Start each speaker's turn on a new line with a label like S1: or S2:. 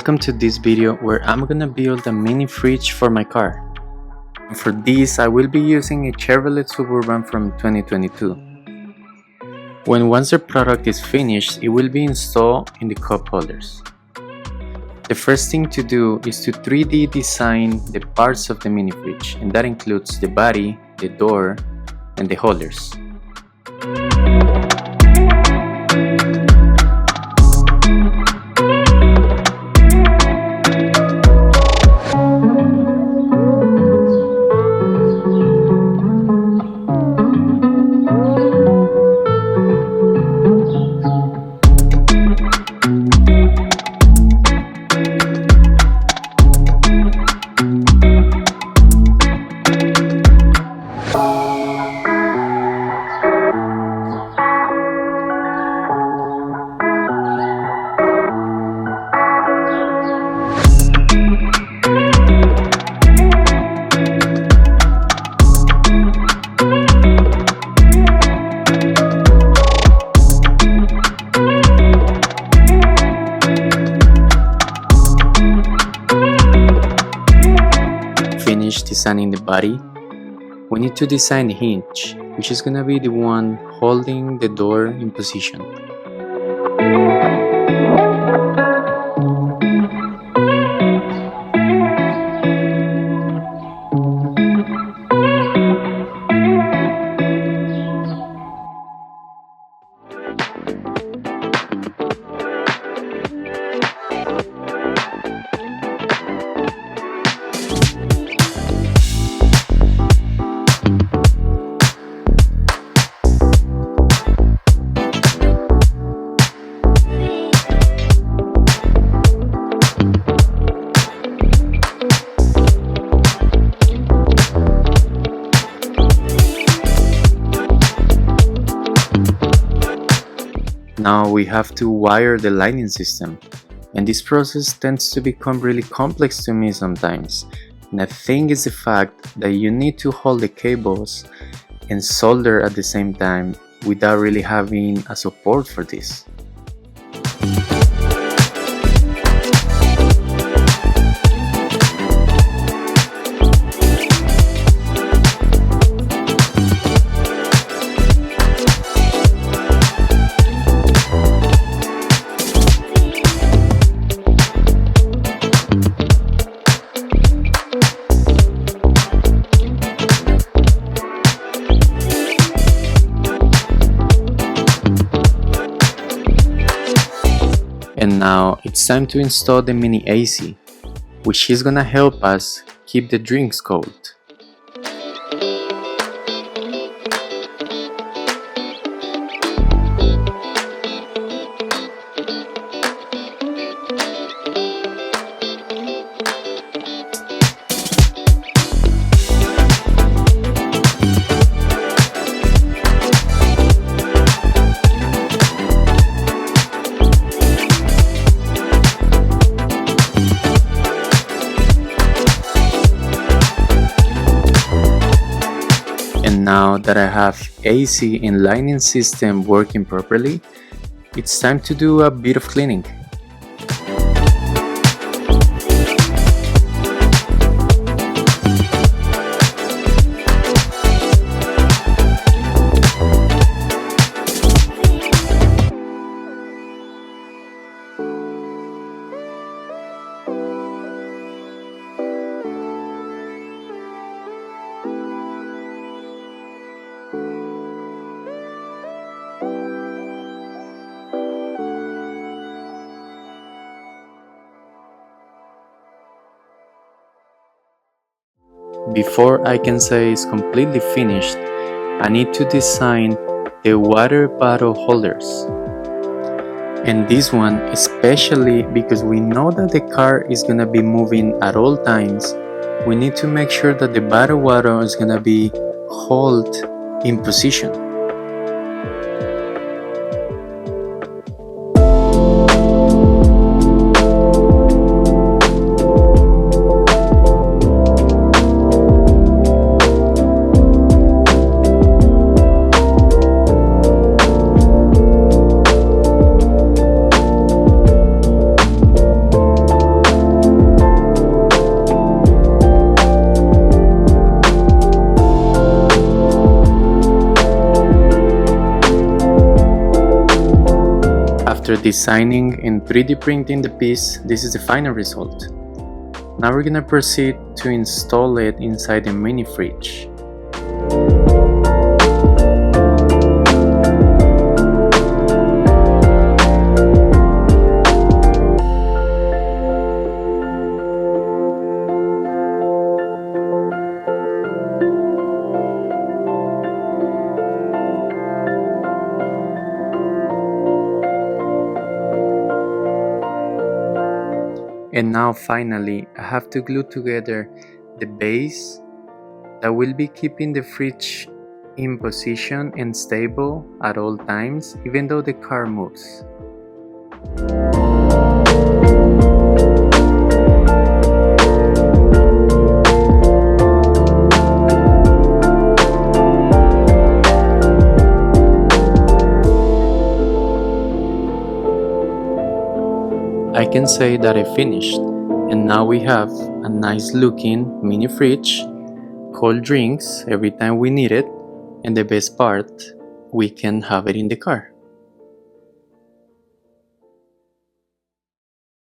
S1: Welcome to this video where I'm gonna build a mini fridge for my car. And for this I will be using a Chevrolet Suburban from 2022. Once the product is finished, it will be installed in the cup holders. The first thing to do is to 3D design the parts of the mini fridge, and that includes the body, the door, and the holders. Designing the body, we need to design the hinge, which is gonna be the one holding the door in position. Now we have to wire the lighting system, and this process tends to become really complex to me sometimes. And the thing is the fact that you need to hold the cables and solder at the same time without really having a support for this. And now it's time to install the mini AC, which is gonna help us keep the drinks cold. And now that I have AC and lighting system working properly, it's time to do a bit of cleaning. Before I can say it's completely finished, I need to design the water bottle holders. And this one especially because we know that the car is gonna be moving at all times. We need to make sure that the bottle water is gonna be held in position. After designing and 3D printing the piece, this is the final result. Now we're gonna proceed to install it inside the mini fridge. And now finally, I have to glue together the base that will be keeping the fridge in position and stable at all times, even though the car moves. I can say that I finished, and now we have a nice looking mini fridge, cold drinks every time we need it, and the best part, we can have it in the car.